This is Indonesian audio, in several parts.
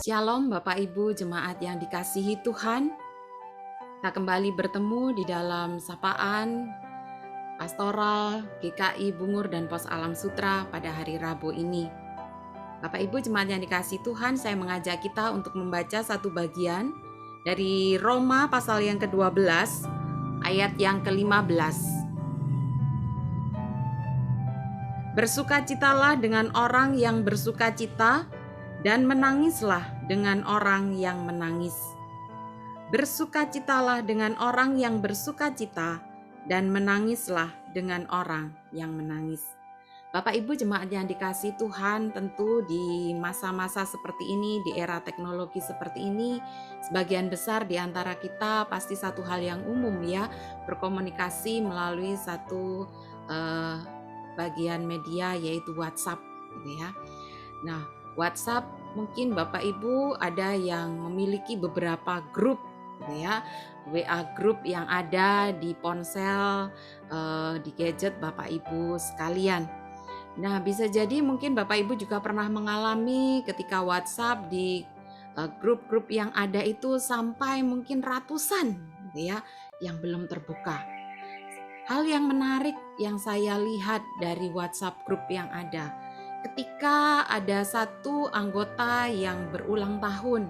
Shalom Bapak Ibu jemaat yang dikasihi Tuhan. Kita kembali bertemu di dalam sapaan pastoral GKI Bungur dan Pos Alam Sutra pada hari Rabu ini. Bapak Ibu jemaat yang dikasihi Tuhan, saya mengajak kita untuk membaca satu bagian dari Roma pasal yang ke-12 ayat yang ke-15. Bersukacitalah dengan orang yang bersukacita dan menangislah dengan orang yang menangis. Bersukacitalah dengan orang yang bersukacita dan menangislah dengan orang yang menangis. Bapak Ibu jemaat yang dikasihi Tuhan, tentu di masa-masa seperti ini, di era teknologi seperti ini, sebagian besar di antara kita pasti satu hal yang umum ya, berkomunikasi melalui satu bagian media yaitu WhatsApp gitu ya. Nah, WhatsApp mungkin Bapak Ibu ada yang memiliki beberapa grup gitu ya, WA grup yang ada di ponsel, di gadget Bapak Ibu sekalian. Nah, bisa jadi mungkin Bapak Ibu juga pernah mengalami ketika WhatsApp di grup-grup yang ada itu sampai mungkin ratusan gitu ya, yang belum terbuka. Hal yang menarik yang saya lihat dari WhatsApp grup yang ada, ketika ada satu anggota yang berulang tahun,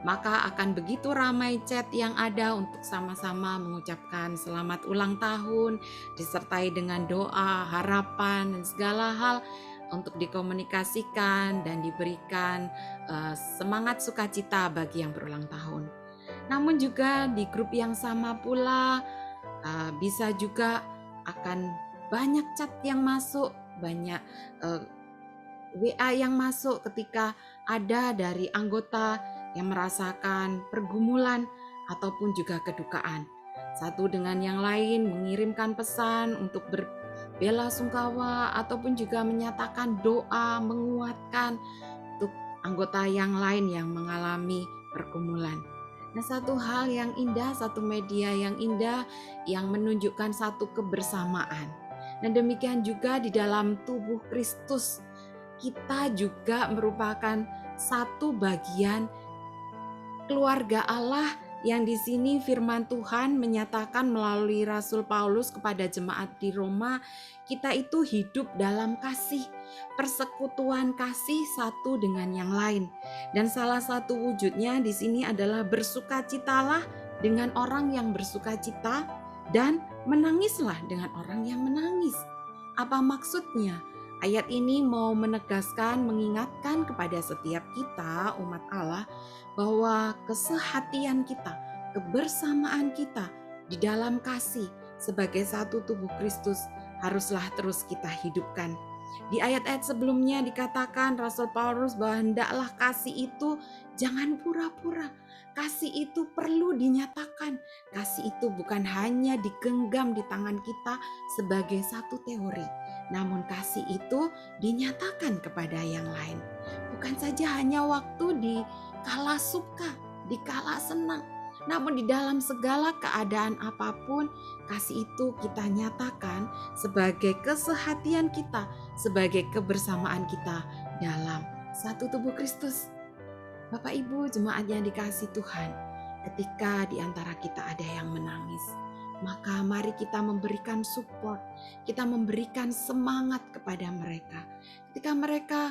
maka akan begitu ramai chat yang ada untuk sama-sama mengucapkan selamat ulang tahun, disertai dengan doa, harapan, dan segala hal untuk dikomunikasikan dan diberikan semangat sukacita bagi yang berulang tahun. Namun juga di grup yang sama pula bisa juga akan banyak chat yang masuk, banyak WA yang masuk ketika ada dari anggota yang merasakan pergumulan ataupun juga kedukaan. Satu dengan yang lain mengirimkan pesan untuk berbela-sungkawa ataupun juga menyatakan doa, menguatkan untuk anggota yang lain yang mengalami pergumulan. Nah, satu hal yang indah, satu media yang indah yang menunjukkan satu kebersamaan. Dan demikian juga di dalam tubuh Kristus, kita juga merupakan satu bagian keluarga Allah yang di sini firman Tuhan menyatakan melalui Rasul Paulus kepada jemaat di Roma, kita itu hidup dalam kasih, persekutuan kasih satu dengan yang lain. Dan salah satu wujudnya di sini adalah bersukacitalah dengan orang yang bersukacita dan menangislah dengan orang yang menangis. Apa maksudnya? Ayat ini mau menegaskan, mengingatkan kepada setiap kita umat Allah bahwa kesehatian kita, kebersamaan kita di dalam kasih sebagai satu tubuh Kristus haruslah terus kita hidupkan. Di ayat-ayat sebelumnya dikatakan Rasul Paulus bahwa hendaklah kasih itu jangan pura-pura. Kasih itu perlu dinyatakan. Kasih itu bukan hanya digenggam di tangan kita sebagai satu teori, namun kasih itu dinyatakan kepada yang lain. Bukan saja hanya waktu di kala suka, di kala senang, namun di dalam segala keadaan apapun, kasih itu kita nyatakan sebagai kesehatian kita, sebagai kebersamaan kita dalam satu tubuh Kristus. Bapak Ibu jemaat yang dikasihi Tuhan, ketika di antara kita ada yang menangis, maka mari kita memberikan support, kita memberikan semangat kepada mereka. Ketika mereka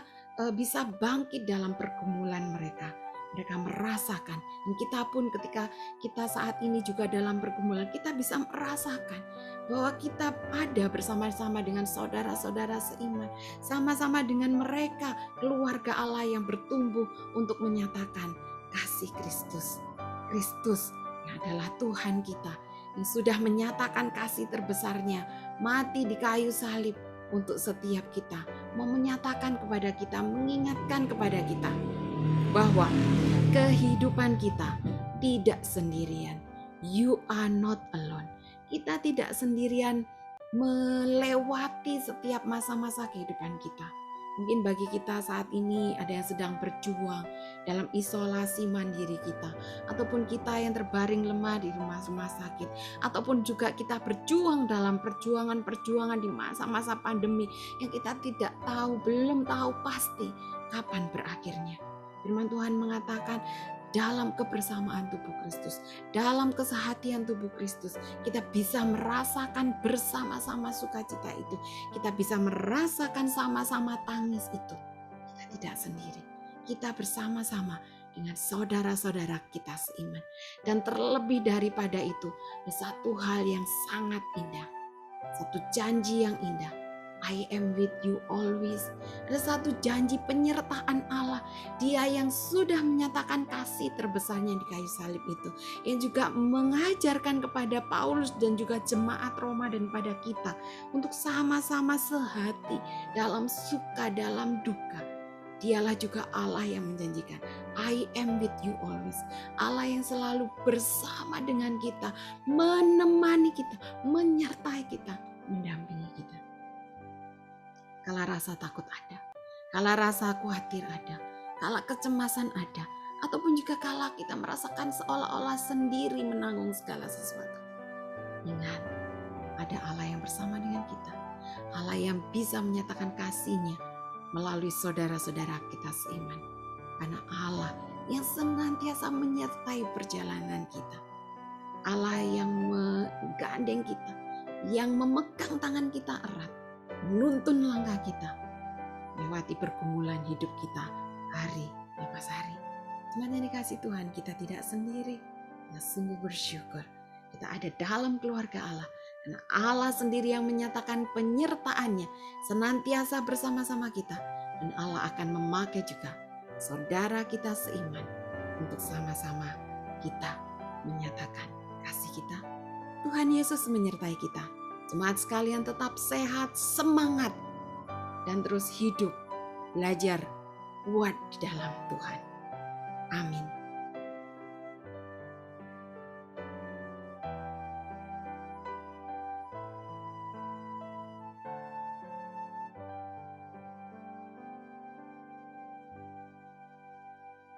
bisa bangkit dalam pergumulan mereka merasakan, dan kita pun ketika kita saat ini juga dalam pergumulan, kita bisa merasakan bahwa kita ada bersama-sama dengan saudara-saudara seiman, sama-sama dengan mereka, keluarga Allah yang bertumbuh untuk menyatakan kasih Kristus. Kristus yang adalah Tuhan kita, yang sudah menyatakan kasih terbesarnya, mati di kayu salib untuk setiap kita, mau menyatakan kepada kita, mengingatkan kepada kita bahwa kehidupan kita tidak sendirian. You are not alone. Kita tidak sendirian melewati setiap masa-masa kehidupan kita. Mungkin bagi kita saat ini ada yang sedang berjuang dalam isolasi mandiri kita, ataupun kita yang terbaring lemah di rumah sakit, ataupun juga kita berjuang dalam perjuangan di masa-masa pandemi yang kita tidak tahu, belum tahu pasti kapan berakhirnya. Firman Tuhan mengatakan dalam kebersamaan tubuh Kristus, dalam kesehatian tubuh Kristus, kita bisa merasakan bersama-sama sukacita itu. Kita bisa merasakan sama-sama tangis itu. Kita tidak sendiri. Kita bersama-sama dengan saudara-saudara kita seiman. Dan terlebih daripada itu, ada satu hal yang sangat indah. Satu janji yang indah. I am with you always. Ada satu janji penyertaan Allah. Dia yang sudah menyatakan kasih terbesarnya di kayu salib itu. Yang juga mengajarkan kepada Paulus dan juga jemaat Roma dan pada kita. Untuk sama-sama sehati dalam suka, dalam duka. Dialah juga Allah yang menjanjikan, I am with you always. Allah yang selalu bersama dengan kita, menemani kita, menyertai kita, mendampingi kita. Kala rasa takut ada, kala rasa khawatir ada, kala kecemasan ada, ataupun juga kala kita merasakan seolah-olah sendiri menanggung segala sesuatu. Ingat, ada Allah yang bersama dengan kita, Allah yang bisa menyatakan kasih-Nya melalui saudara-saudara kita seiman. Karena Allah yang senantiasa menyertai perjalanan kita. Allah yang menggandeng kita, yang memegang tangan kita erat, menuntun langkah kita, melewati pergumulan hidup kita hari lepas hari. Teman yang dikasih Tuhan, kita tidak sendiri. Kita sungguh bersyukur. Kita ada dalam keluarga Allah. Karena Allah sendiri yang menyatakan penyertaannya senantiasa bersama-sama kita. Dan Allah akan memakai juga saudara kita seiman untuk sama-sama kita menyatakan kasih kita. Tuhan Yesus menyertai kita. Jemaat sekalian tetap sehat, semangat, dan terus hidup, belajar, kuat di dalam Tuhan. Amin.